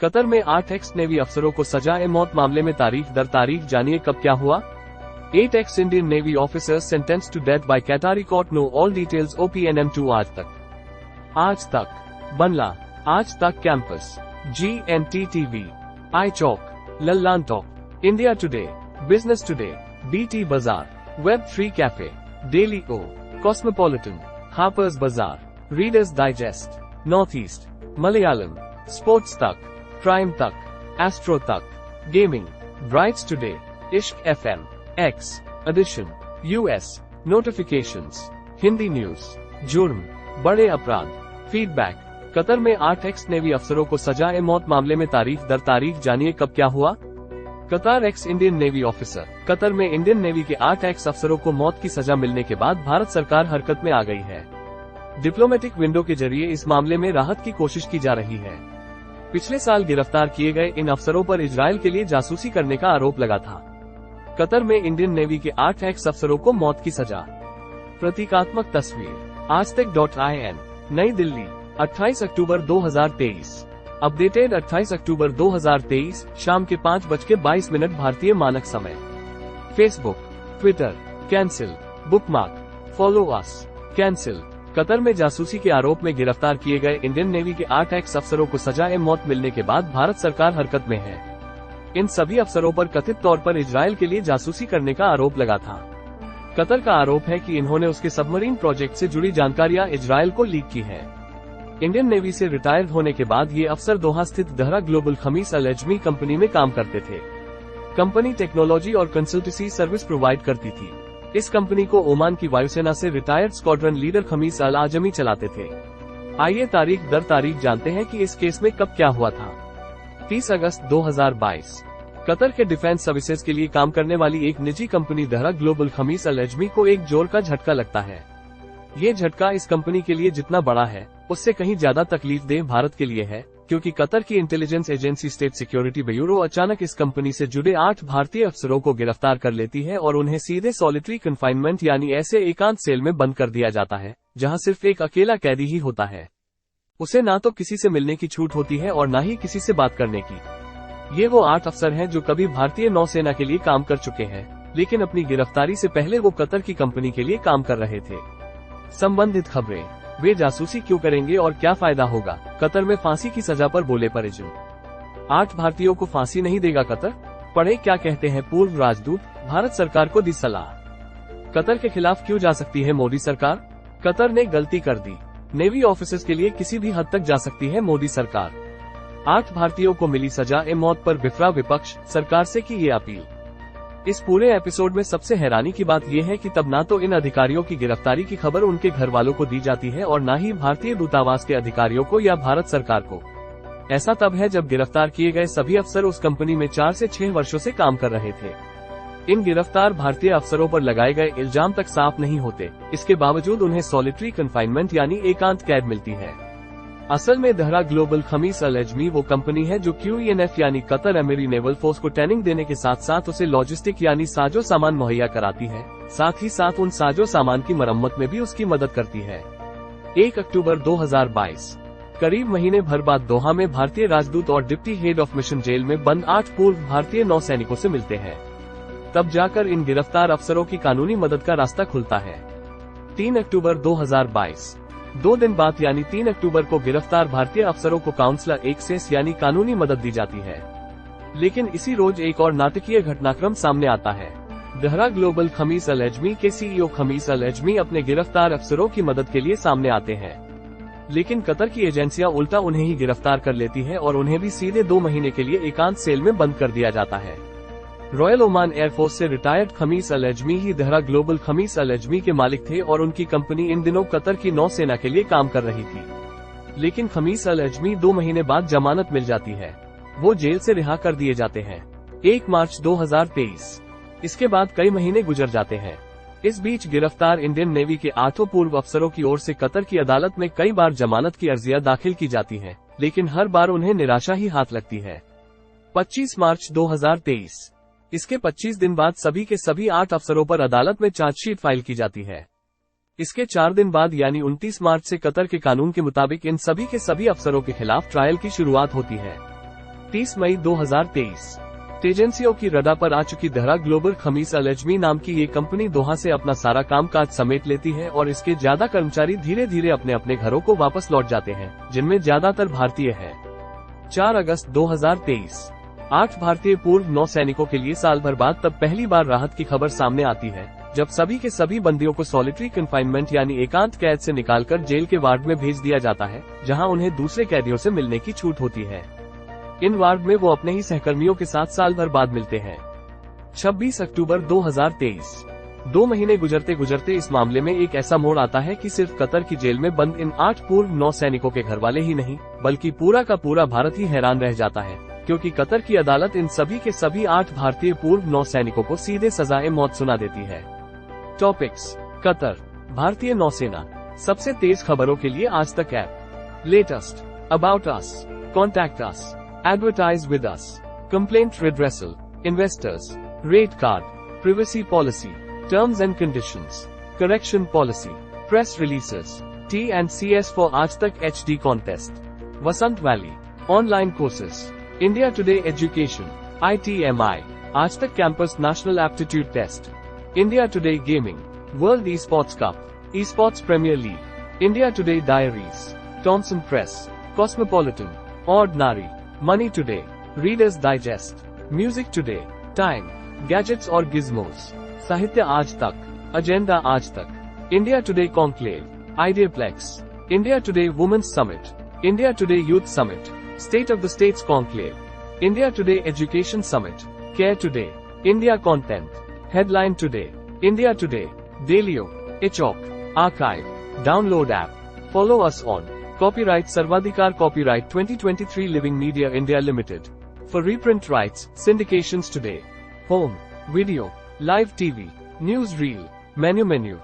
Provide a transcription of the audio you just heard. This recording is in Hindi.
कतर में 8 एक्स नेवी अफसरों को सजा-ए मौत मामले में तारीख दर तारीख जानिए कब क्या हुआ। 8 ex Indian navy officers sentenced to death by Qatari court, know all details OPNM2। Aaj Tak Bangla, Aaj Tak Campus, GNT TV, I Chowk, Lallantop, India Today, Business Today, BT Bazaar, Web3 Cafe, Daily O, Cosmopolitan, Harper's Bazaar, Reader's Digest, North East, Malayalam, Sports Tak, Crime Tak, Astro Tak, Gaming, Brides Today, Ishq FM, X, edition, US, notifications, Hindi news, जुर्म, बड़े अपराध, फीडबैक। कतर में 8 एक्स नेवी अफसरों को सजा-ए मौत मामले में तारीख दर तारीख जानिए कब क्या हुआ। Qatar x Indian navy officer. Qatar में इंडियन नेवी के 8 एक्स अफसरों को मौत की सजा मिलने के बाद भारत सरकार हरकत में आ गई है। डिप्लोमेटिक विंडो के जरिए इस मामले में राहत की कोशिश की जा रही है। पिछले साल गिरफ्तार किए गए इन अफसरों पर इजरायल के लिए जासूसी करने का आरोप लगा था। कतर में इंडियन नेवी के 8 एक्स अफसरों को मौत की सजा। प्रतीकात्मक तस्वीर, आजतक.in, नई दिल्ली, 28 अक्टूबर 2023। अपडेटेड 28 अक्टूबर 2023, शाम के 5:22 भारतीय मानक समय। Facebook, Twitter, cancel, bookmark, follow us, cancel. Qatar में जासूसी के आरोप में गिरफ्तार किए गए इंडियन नेवी के 8 एक्स अफसरों को सजा-ए मौत मिलने के बाद भारत सरकार हरकत में है। इन सभी अफसरों पर कथित तौर पर इजरायल के लिए जासूसी करने का आरोप लगा था। कतर का आरोप है कि इन्होंने उसके सबमरीन प्रोजेक्ट से जुड़ी जानकारियां इजरायल को लीक की है। इंडियन नेवी से रिटायर होने के बाद ये अफसर दोहा स्थित दहरा ग्लोबल खमीस अल अजमी कंपनी में काम करते थे। कंपनी टेक्नोलॉजी और कंसल्टेंसी सर्विस प्रोवाइड करती थी। इस कंपनी को ओमान की वायुसेना से रिटायर्ड स्क्वाड्रन लीडर खमीस अल आजमी चलाते थे। आइए तारीख दर तारीख जानते हैं कि इस केस में कब क्या हुआ था। 30 अगस्त 2022, कतर के डिफेंस सर्विसेज के लिए काम करने वाली एक निजी कंपनी दहरा ग्लोबल खमीस अल अजमी को एक जोर का झटका लगता है। ये झटका इस कंपनी के लिए जितना बड़ा है, उससे कहीं ज्यादा तकलीफदेह भारत के लिए है, क्योंकि कतर की intelligence agency state security bureau अचानक इस कंपनी से जुड़े 8 भारतीय अफसरों को गिरफ्तार कर लेती है और उन्हें सीधे सॉलिटरी कन्फाइनमेंट यानी ऐसे एकांत सेल में बंद कर दिया जाता है, जहां सिर्फ एक अकेला कैदी ही होता है। उसे ना तो किसी से मिलने की छूट होती है और ना ही किसी से बात करने की। ये वो 8 अफसर हैं जो कभी भारतीय नौसेना के लिए काम कर चुके हैं, लेकिन अपनी गिरफ्तारी से पहले वो कतर की कंपनी के लिए काम कर रहे थे। संबंधित खबरें, वे जासूसी क्यों करेंगे और क्या फायदा होगा। कतर में फांसी की सजा पर बोले परिजन। 8 भारतीयों को फांसी नहीं देगा कतर, पढ़े क्या कहते हैं पूर्व राजदूत, भारत सरकार को दी सलाह। कतर के खिलाफ क्यों जा सकती है मोदी सरकार। कतर ने गलती कर दी, नेवी ऑफिसर्स के लिए किसी भी हद तक जा सकती है मोदी सरकार। 8 भारतीयों को मिली सजा-ए मौत पर बिफरा विपक्ष, सरकार से की ये अपील। इस पूरे एपिसोड में सबसे हैरानी की बात यह है कि तब ना तो इन अधिकारियों की गिरफ्तारी की खबर उनके घर वालों को दी जाती है और ना ही भारतीय दूतावास के अधिकारियों को या भारत सरकार को। ऐसा तब है जब गिरफ्तार किए गए सभी अफसर उस कंपनी में 4 से 6 वर्षों से काम कर रहे थे। इन गिरफ्तार भारतीय अफसरों पर लगाए गए इल्जाम तक साफ नहीं होते, इसके बावजूद उन्हें सॉलिटरी कन्फाइनमेंट यानी एकांत कैद मिलती है। असल में दहरा ग्लोबल खमीस अल अजमी वो कंपनी है जो QENF यानी कतर अमीरी नेवल फोर्स को ट्रेनिंग देने के साथ साथ उसे लॉजिस्टिक यानी साजो सामान मुहैया कराती है, साथ ही साथ उन साजो सामान की मरम्मत में भी उसकी मदद करती है। 1 अक्टूबर 2022, करीब महीने भर बाद दोहा में भारतीय राजदूत और डिप्टी हेड ऑफ मिशन जेल में बंद 8 पूर्व भारतीय नौसैनिकों से मिलते हैं। तब जाकर इन गिरफ्तार अफसरों की कानूनी मदद का रास्ता खुलता है। 3 अक्टूबर 2022, 2 दिन बाद यानी 3 अक्टूबर को गिरफ्तार भारतीय अफसरों को काउंसलर एक्सेस यानी कानूनी मदद दी जाती है। लेकिन इसी रोज एक और नाटकीय घटनाक्रम सामने आता है। दहरा ग्लोबल खमीस अल अजमी के CEO खमीस अल अजमी अपने गिरफ्तार अफसरों की मदद के लिए सामने आते हैं, लेकिन कतर की एजेंसियां उल्टा उन्हें ही गिरफ्तार कर लेती है और उन्हें भी सीधे 2 महीने के लिए एकांत सेल में बंद कर दिया जाता है। रॉयल ओमान एयरफोर्स से रिटायर्ड खमीस अल अजमी ही दहरा ग्लोबल खमीस अल अजमी के मालिक थे और उनकी कंपनी इन दिनों कतर की नौसेना के लिए काम कर रही थी। लेकिन खमीस अल अजमी 2 महीने बाद जमानत मिल जाती है, वो जेल से रिहा कर दिए जाते हैं। 1 मार्च 2023, इसके बाद कई महीने गुजर जाते हैं। इस बीच गिरफ्तार इंडियन नेवी के 8 पूर्व अफसरों की ओर से कतर की अदालत में कई बार जमानत की अर्जियां दाखिल की जाती हैं, लेकिन हर बार उन्हें निराशा ही हाथ लगती है। 25 मार्च 2023, इसके 25 दिन बाद सभी के सभी 8 अफसरों पर अदालत में चार्जशीट फाइल की जाती है। इसके 4 दिन बाद यानी 29 मार्च से कतर के कानून के मुताबिक इन सभी के सभी अफसरों के खिलाफ ट्रायल की शुरुआत होती है। 30 मई 2023। एजेंसियों की रडा पर आ चुकी दहरा ग्लोबल खमीस अलजमी नाम की ये कंपनी दोहा से अपना सारा कामकाज समेट लेती है और इसके ज्यादा कर्मचारी धीरे धीरे अपने अपने घरों को वापस लौट जाते हैं, जिनमें ज्यादातर भारतीय हैं। 4 अगस्त 2023। 8 भारतीय पूर्व नौसैनिकों के लिए साल भर बाद तब पहली बार राहत की खबर सामने आती है, जब सभी के सभी बंदियों को सॉलिटरी कन्फाइनमेंट यानी एकांत कैद से निकालकर जेल के वार्ड में भेज दिया जाता है, जहां उन्हें दूसरे कैदियों से मिलने की छूट होती है। इन वार्ड में वो अपने ही सहकर्मियों के साथ साल भर बाद मिलते हैं। 26 अक्टूबर 2023। 2 महीने गुजरते गुजरते इस मामले में एक ऐसा मोड़ आता है कि सिर्फ कतर की जेल में बंद इन 8 पूर्व नौसैनिकों के घरवाले ही नहीं, बल्कि पूरा का पूरा भारत ही हैरान रह जाता है, क्योंकि कतर की अदालत इन सभी के सभी 8 भारतीय पूर्व नौसैनिकों को सीधे सजाए मौत सुना देती है। टॉपिक्स। कतर, भारतीय नौसेना। सबसे तेज खबरों के लिए आज तक app. Latest, about us, contact us, advertise with us, complaint redressal, investors, rate card, privacy policy, terms and conditions, correction policy, press releases, T&CS for Aaj Tak HD contest, Vasant Valley, online courses, India Today Education, ITMI, Aaj Tak Campus National Aptitude Test, India Today Gaming, World Esports Cup, Esports Premier League, India Today Diaries, Thomson Press, Cosmopolitan, Ordinary, Money Today, Reader's Digest, Music Today, Time, gadgets और gizmos, Sahitya Aaj Tak, Agenda Aaj Tak, India Today Conclave, Ideaplex, India Today Women's Summit, India Today Youth Summit, State of the States Conclave, India Today Education Summit, Care Today, India Content, Headline Today, India Today, DailyO, एचॉक, archive, download app, follow us on, copyright सर्वाधिकार copyright 2023 Living Media India Limited, for reprint rights, syndications today, Home, Video, Live TV, News Reel, Menu.